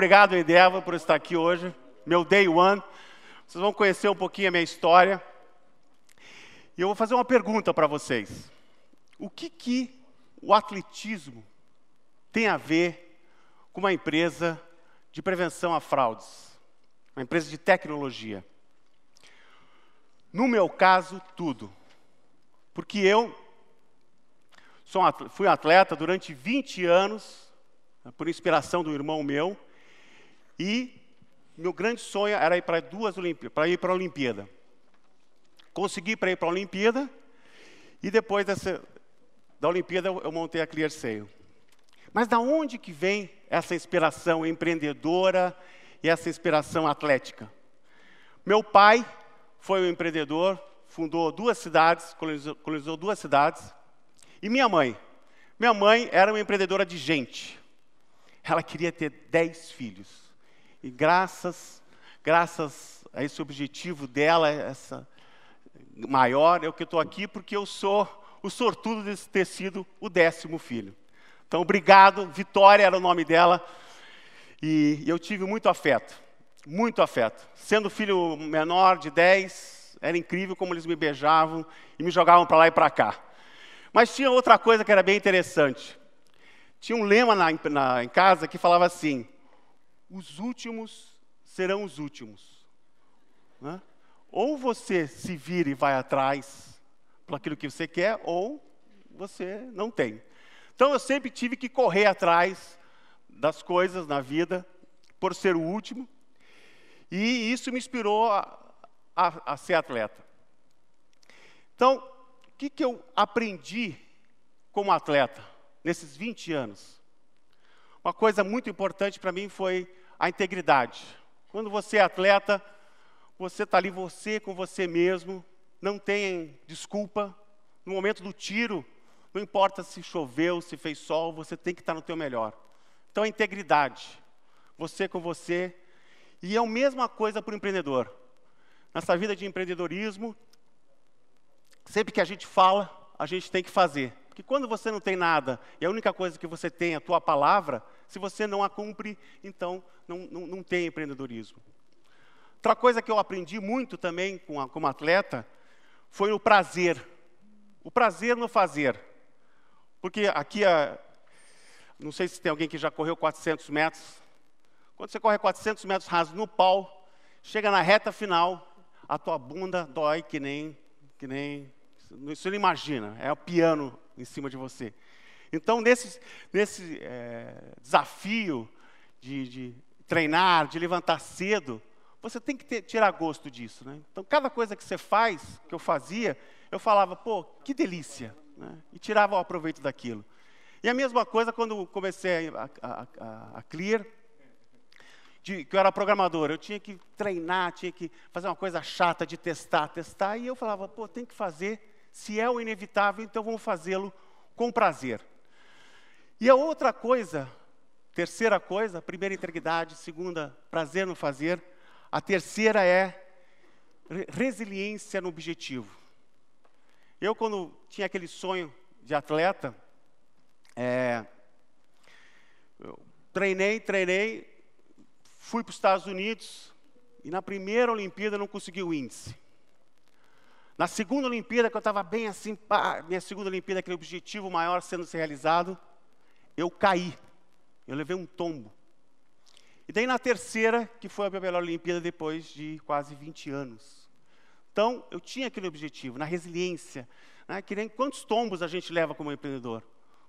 obrigado, Endeavor, por estar aqui hoje. Meu Day One. Vocês vão conhecer um pouquinho a minha história. E eu vou fazer uma pergunta para vocês. O que o atletismo tem a ver com uma empresa de prevenção a fraudes? Uma empresa de tecnologia? No meu caso, tudo. Porque eu fui atleta durante 20 anos, por inspiração do irmão meu, e meu grande sonho era ir para a Olimpíada. Consegui para ir para a Olimpíada, e depois da Olimpíada eu montei a ClearSale. Mas da onde que vem essa inspiração empreendedora e essa inspiração atlética? Meu pai foi um empreendedor, fundou 2 cidades, colonizou 2 cidades. E minha mãe era uma empreendedora de gente. Ela queria ter 10 filhos. E graças a esse objetivo dela, essa maior, eu que estou aqui porque eu sou o sortudo de ter sido o 10º filho. Então, obrigado. Vitória era o nome dela. E eu tive muito afeto. Muito afeto. Sendo filho menor de 10, era incrível como eles me beijavam e me jogavam para lá e para cá. Mas tinha outra coisa que era bem interessante. Tinha um lema em casa que falava assim: os últimos serão os últimos. Né? Ou você se vira e vai atrás por aquilo que você quer, ou você não tem. Então eu sempre tive que correr atrás das coisas na vida, por ser o último. E isso me inspirou a ser atleta. Então, o que eu aprendi como atleta nesses 20 anos? Uma coisa muito importante para mim foi a integridade. Quando você é atleta, você está ali, você com você mesmo, não tem desculpa. No momento do tiro, não importa se choveu, se fez sol, você tem que estar no teu melhor. Então, a integridade, você com você. E é a mesma coisa para o empreendedor. Nessa vida de empreendedorismo, sempre que a gente fala, a gente tem que fazer. Porque quando você não tem nada, e a única coisa que você tem é a tua palavra, se você não a cumpre, então não tem empreendedorismo. Outra coisa que eu aprendi muito também como atleta, foi o prazer. O prazer no fazer. Porque aqui, não sei se tem alguém que já correu 400 metros. Quando você corre 400 metros raso no pau, chega na reta final, a tua bunda dói que nem você não imagina, é o piano em cima de você. Então, nesse desafio de treinar, de levantar cedo, você tem que tirar gosto disso. Né? Então, cada coisa que você faz, que eu fazia, eu falava, pô, que delícia. Né? E tirava o aproveito daquilo. E a mesma coisa quando comecei a Clear, que eu era programador, eu tinha que treinar, tinha que fazer uma coisa chata de testar, e eu falava, pô, tem que fazer, se é o inevitável, então vamos fazê-lo com prazer. E a outra coisa, terceira coisa, a primeira, integridade, segunda, prazer no fazer, a terceira é resiliência no objetivo. Eu, quando tinha aquele sonho de atleta, eu treinei, fui para os Estados Unidos e na primeira Olimpíada eu não consegui o índice. Na segunda Olimpíada, que eu estava bem assim, minha segunda Olimpíada, aquele objetivo maior sendo realizado, eu caí. Eu levei um tombo. E daí na terceira, que foi a minha melhor Olimpíada depois de quase 20 anos. Então, eu tinha aquele objetivo, na resiliência. Né? Que nem quantos tombos a gente leva como empreendedor?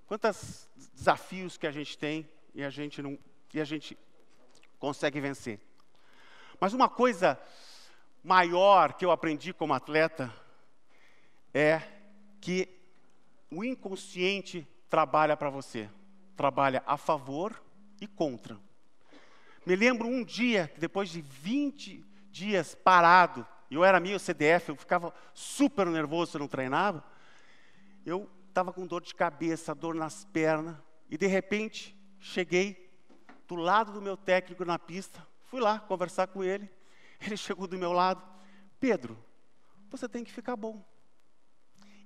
Quantos desafios que a gente tem e a gente consegue vencer. Mas uma coisa maior que eu aprendi como atleta é que o inconsciente trabalha para você. Trabalha a favor e contra. Me lembro um dia, depois de 20 dias parado, eu era meio CDF, eu ficava super nervoso se eu não treinava, eu estava com dor de cabeça, dor nas pernas, e de repente cheguei do lado do meu técnico na pista, fui lá conversar com ele, ele chegou do meu lado, Pedro, você tem que ficar bom.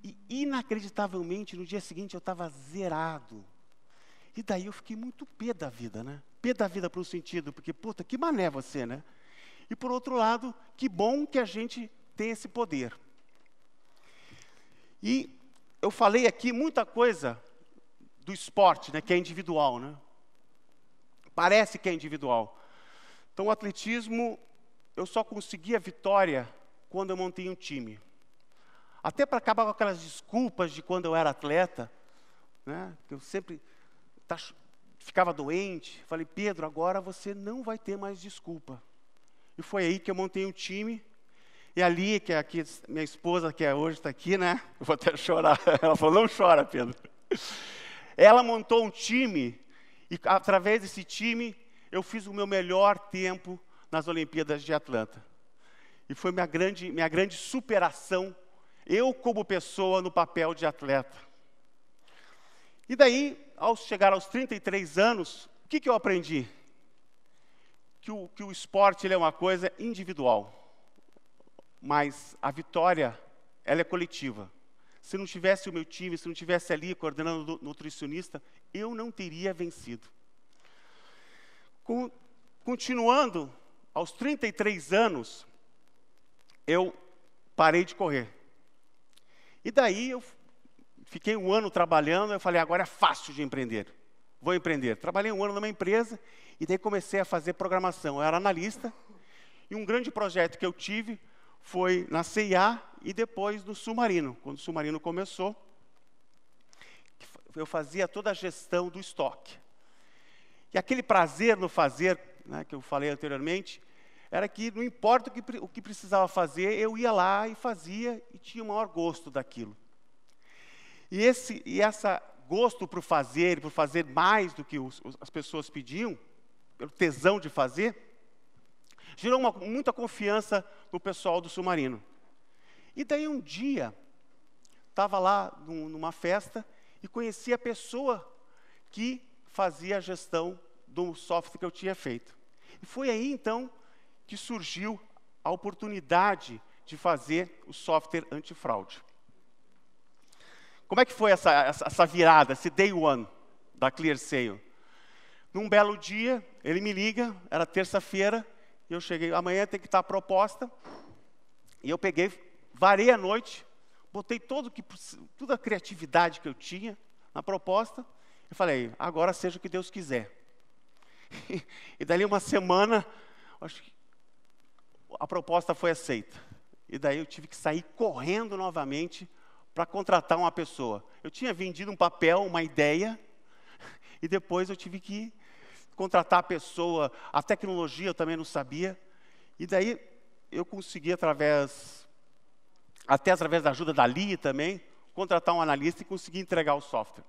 E inacreditavelmente, no dia seguinte eu estava zerado. E daí eu fiquei muito pé da vida, né? pé da vida para um sentido, porque, puta, que mané você, né? E, por outro lado, que bom que a gente tem esse poder. E eu falei aqui muita coisa do esporte, né, que é individual, né? Parece que é individual. Então, o atletismo, eu só consegui a vitória quando eu montei um time. Até para acabar com aquelas desculpas de quando eu era atleta, né, que eu sempre ficava doente. Falei, Pedro, agora você não vai ter mais desculpa. E foi aí que eu montei um time. E ali, que é aqui, minha esposa, que hoje está aqui, né? Eu vou até chorar. Ela falou, não chora, Pedro. Ela montou um time, e através desse time, eu fiz o meu melhor tempo nas Olimpíadas de Atlanta. E foi minha grande superação, eu como pessoa no papel de atleta. E daí, ao chegar aos 33 anos, o que eu aprendi? Que o esporte ele é uma coisa individual. Mas a vitória, ela é coletiva. Se não tivesse o meu time, se não tivesse ali coordenando o nutricionista, eu não teria vencido. Continuando, aos 33 anos, eu parei de correr. E daí eu fiquei um ano trabalhando, eu falei, agora é fácil de empreender. Vou empreender. Trabalhei um ano numa empresa, e daí comecei a fazer programação. Eu era analista, e um grande projeto que eu tive foi na CIA e depois no Submarino. Quando o Submarino começou, eu fazia toda a gestão do estoque. E aquele prazer no fazer, né, que eu falei anteriormente, era que não importa o que precisava fazer, eu ia lá e fazia e tinha o maior gosto daquilo. E esse gosto por fazer mais do que as pessoas pediam, pelo tesão de fazer, gerou muita confiança no pessoal do Submarino. E daí um dia, estava lá numa festa e conheci a pessoa que fazia a gestão do software que eu tinha feito. E foi aí, então, que surgiu a oportunidade de fazer o software antifraude. Como é que foi essa virada, esse day one da ClearSale? Num belo dia, ele me liga, era terça-feira, e eu cheguei, amanhã tem que estar a proposta, e eu peguei, varei a noite, botei toda a criatividade que eu tinha na proposta, e falei, agora seja o que Deus quiser. E dali uma semana, acho que a proposta foi aceita. E daí eu tive que sair correndo novamente para contratar uma pessoa. Eu tinha vendido um papel, uma ideia, e depois eu tive que contratar a pessoa, a tecnologia eu também não sabia. E daí eu consegui, até através da ajuda da Li também, contratar um analista e conseguir entregar o software.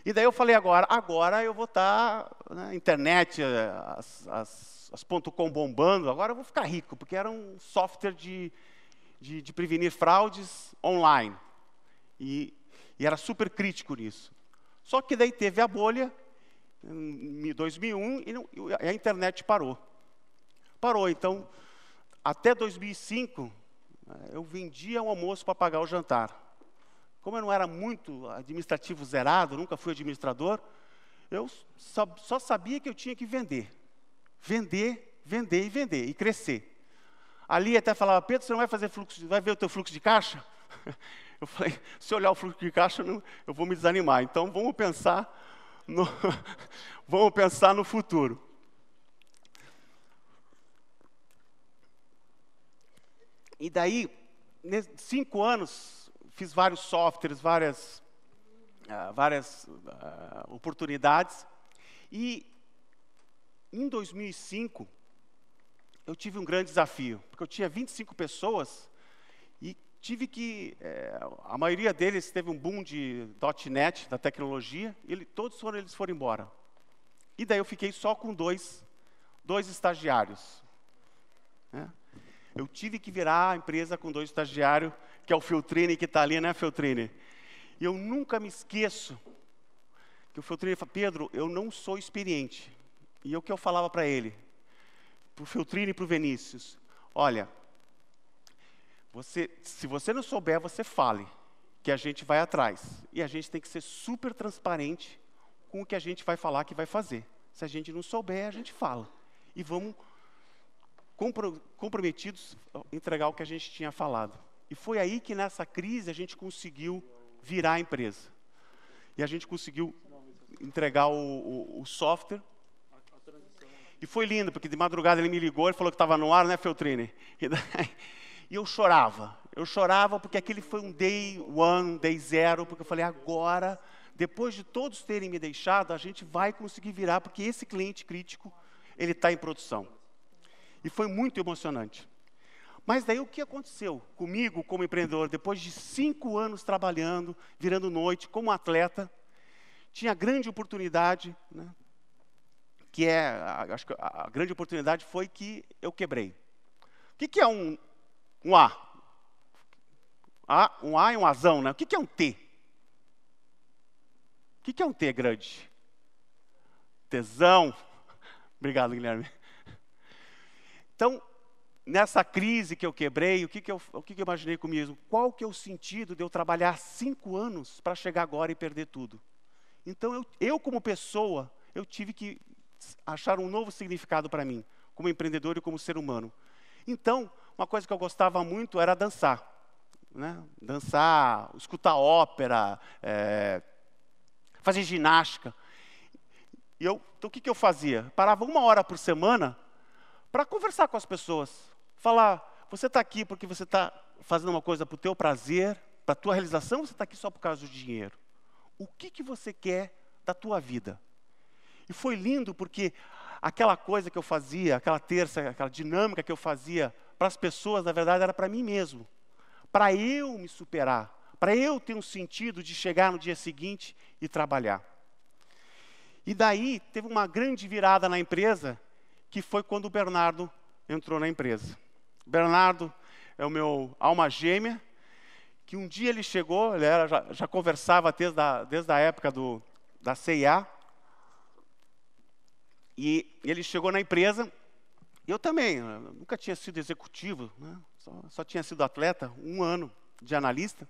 E daí eu falei, agora eu vou estar na internet, as .com bombando, agora eu vou ficar rico, porque era um software de prevenir fraudes online. E era super crítico nisso. Só que daí teve a bolha, em 2001, e a internet parou. Parou, então, até 2005, eu vendia um almoço para pagar o jantar. Como eu não era muito administrativo zerado, nunca fui administrador, eu só sabia que eu tinha que vender. Vender, vender e vender, e crescer. Ali até falava, Pedro, você não vai ver o teu fluxo de caixa? Eu falei, se olhar o fluxo de caixa, eu vou me desanimar. Então, vamos pensar no futuro. E daí, 5 anos, fiz vários softwares, várias oportunidades. E em 2005, eu tive um grande desafio, porque eu tinha 25 pessoas e tive que... a maioria deles teve um boom de .NET, da tecnologia, e todos eles foram embora. E daí eu fiquei só com dois estagiários. Né? Eu tive que virar a empresa com 2 estagiários, que é o Feltrini, que está ali, né, Feltrini? E eu nunca me esqueço que o Feltrini falou, Pedro, eu não sou experiente. E o que eu falava para ele, para o Feltrini e para o Vinícius, olha, se você não souber, você fale, que a gente vai atrás. E a gente tem que ser super transparente com o que a gente vai falar que vai fazer. Se a gente não souber, a gente fala. E vamos comprometidos a entregar o que a gente tinha falado. E foi aí que nessa crise a gente conseguiu virar a empresa. E a gente conseguiu entregar o software. E foi lindo, porque de madrugada ele me ligou e falou que estava no ar, né, Feltrini? E eu chorava. Eu chorava porque aquele foi um day one, day zero, porque eu falei, agora, depois de todos terem me deixado, a gente vai conseguir virar, porque esse cliente crítico, ele está em produção. E foi muito emocionante. Mas daí o que aconteceu comigo como empreendedor, depois de 5 anos trabalhando, virando noite, como atleta, tinha a grande oportunidade, né, acho que a grande oportunidade foi que eu quebrei. O que é um A? Um A e um Azão, né? O que é um T? O que é um T grande? Tesão. Obrigado, Guilherme. Então, nessa crise que eu quebrei, o que eu imaginei comigo? Qual que é o sentido de eu trabalhar 5 anos para chegar agora e perder tudo? Então, eu como pessoa, eu tive que achar um novo significado para mim, como empreendedor e como ser humano. Então, uma coisa que eu gostava muito era dançar. Né? Dançar, escutar ópera, fazer ginástica. Então, o que eu fazia? Parava 1 hora por semana para conversar com as pessoas. Falar, você está aqui porque você está fazendo uma coisa para o teu prazer, para a tua realização, ou você está aqui só por causa do dinheiro? O que você quer da tua vida? E foi lindo porque aquela coisa que eu fazia, aquela dinâmica que eu fazia para as pessoas, na verdade, era para mim mesmo. Para eu me superar, para eu ter um sentido de chegar no dia seguinte e trabalhar. E daí teve uma grande virada na empresa, que foi quando o Bernardo entrou na empresa. O Bernardo é o meu alma gêmea, que um dia ele chegou, ele já conversava desde a época da CIA, e ele chegou na empresa, e eu também, nunca tinha sido executivo, né? Só tinha sido atleta, 1 ano de analista.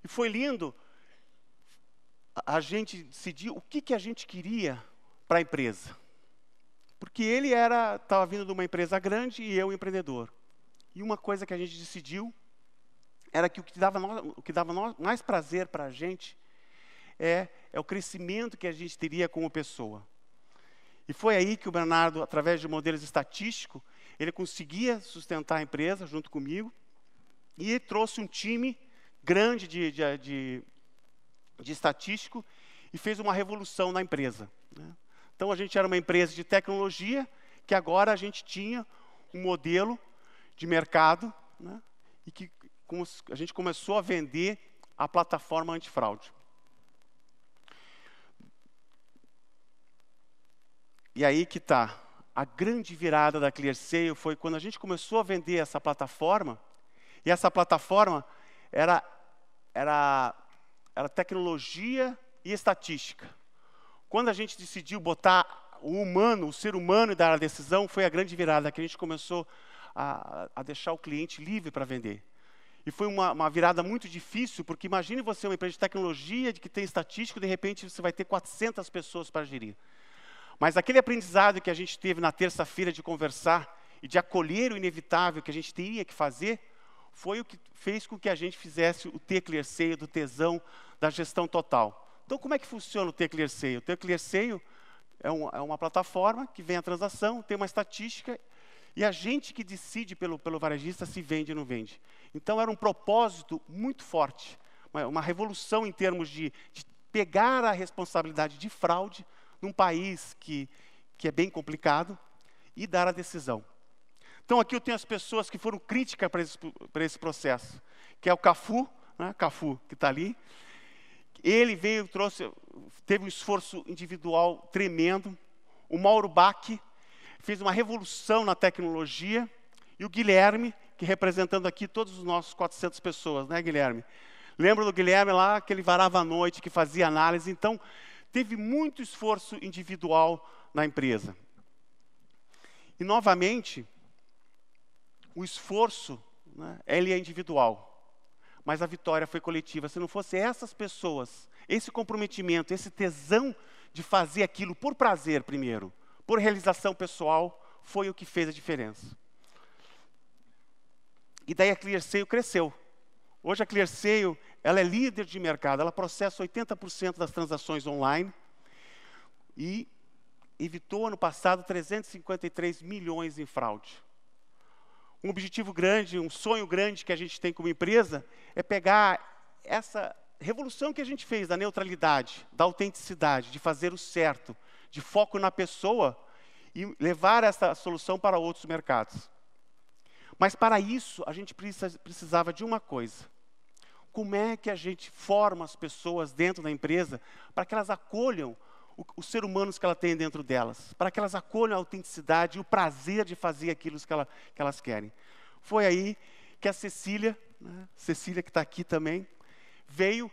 E foi lindo a gente decidir o que a gente queria para a empresa. Porque ele estava vindo de uma empresa grande e eu empreendedor. E uma coisa que a gente decidiu era que o que dava mais prazer para a gente é o crescimento que a gente teria como pessoa. E foi aí que o Bernardo, através de modelos estatísticos, ele conseguia sustentar a empresa junto comigo e ele trouxe um time grande de estatístico e fez uma revolução na empresa. Né? Então, a gente era uma empresa de tecnologia que agora a gente tinha um modelo de mercado, né? E que a gente começou a vender a plataforma antifraude. E aí que está. A grande virada da ClearSale foi quando a gente começou a vender essa plataforma, e essa plataforma era tecnologia e estatística. Quando a gente decidiu botar o ser humano e dar a decisão, foi a grande virada, que a gente começou a deixar o cliente livre para vender. E foi uma virada muito difícil, porque imagine você uma empresa de tecnologia, que tem estatístico, de repente você vai ter 400 pessoas para gerir. Mas aquele aprendizado que a gente teve na terça-feira de conversar e de acolher o inevitável que a gente teria que fazer, foi o que fez com que a gente fizesse o T-ClearSale, do tesão, da gestão total. Então, como é que funciona o T-ClearSale? O T-ClearSale é uma plataforma que vem a transação, tem uma estatística, e a gente que decide pelo varejista se vende ou não vende. Então, era um propósito muito forte, uma revolução em termos de pegar a responsabilidade de fraude num país que é bem complicado e dar a decisão. Então, aqui eu tenho as pessoas que foram críticas para esse processo, que é o Cafu, né? Cafu, que está ali. Ele teve um esforço individual tremendo. O Mauro Bach fez uma revolução na tecnologia. E o Guilherme, que representando aqui todos os nossos 400 pessoas, né, Guilherme? Lembra do Guilherme lá, que ele varava à noite, que fazia análise. Então, teve muito esforço individual na empresa. E, novamente, o esforço, né, ele é individual, mas a vitória foi coletiva. Se não fosse essas pessoas, esse comprometimento, esse tesão de fazer aquilo por prazer primeiro, por realização pessoal, foi o que fez a diferença. E daí a ClearSale cresceu. Hoje a ClearSale, ela é líder de mercado, ela processa 80% das transações online e evitou ano passado 353 milhões em fraude. Um objetivo grande, um sonho grande que a gente tem como empresa é pegar essa revolução que a gente fez da neutralidade, da autenticidade, de fazer o certo, de foco na pessoa e levar essa solução para outros mercados. Mas para isso, a gente precisava de uma coisa. Como é que a gente forma as pessoas dentro da empresa para que elas acolham os seres humanos que ela tem dentro delas, para que elas acolham a autenticidade e o prazer de fazer aquilo que elas querem. Foi aí que a Cecília, né, Cecília que está aqui também, veio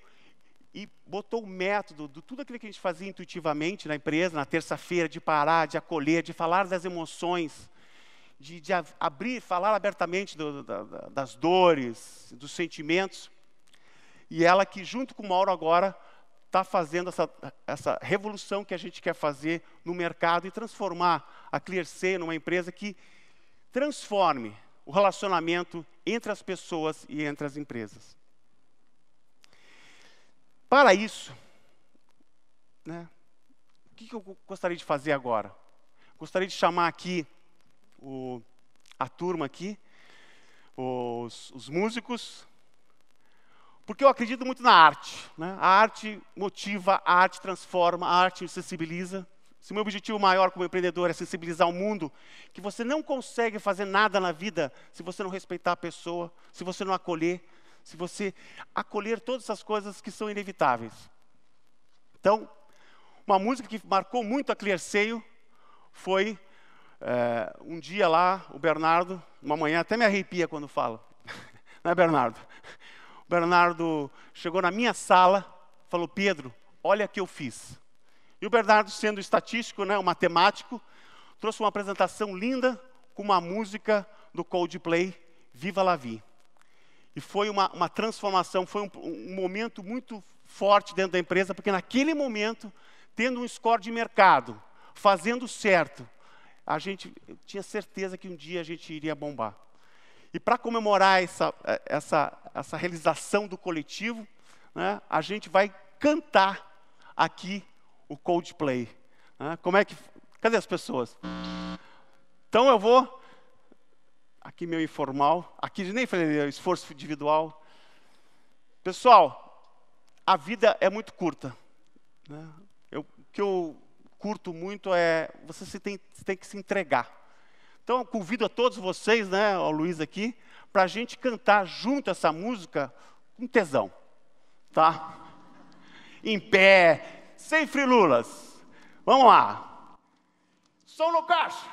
e botou o método de tudo aquilo que a gente fazia intuitivamente na empresa, na terça-feira, de parar, de acolher, de falar das emoções, de abrir, falar abertamente das dores, dos sentimentos. E ela que, junto com o Mauro agora, está fazendo essa revolução que a gente quer fazer no mercado e transformar a ClearSale numa empresa que transforme o relacionamento entre as pessoas e entre as empresas. Para isso, né, o que eu gostaria de fazer agora? Gostaria de chamar aqui a turma aqui, os músicos, porque eu acredito muito na arte, né? A arte motiva, a arte transforma, a arte sensibiliza. Se o meu objetivo maior como empreendedor é sensibilizar o mundo, que você não consegue fazer nada na vida se você não respeitar a pessoa, se você não acolher, se você acolher todas essas coisas que são inevitáveis. Então, uma música que marcou muito a ClearSale foi um dia lá, o Bernardo, uma manhã, até me arrepia quando falo, não é, Bernardo? O Bernardo chegou na minha sala, falou: Pedro, olha o que eu fiz. E o Bernardo, sendo estatístico, né, um matemático, trouxe uma apresentação linda com uma música do Coldplay, Viva la Vie. E foi uma transformação, foi um momento muito forte dentro da empresa, porque naquele momento, tendo um score de mercado, fazendo certo, eu tinha certeza que um dia a gente iria bombar. E para comemorar essa realização do coletivo, né, a gente vai cantar aqui o Coldplay. Né? Cadê as pessoas? Então eu vou, aqui meu informal, aqui nem falei esforço individual. Pessoal, a vida é muito curta. Né? O que eu curto muito é, você tem que se entregar. Então, eu convido a todos vocês, né, o Luiz aqui, para a gente cantar junto essa música com tesão, tá? Em pé, sem frilulas. Vamos lá. Som no caixa.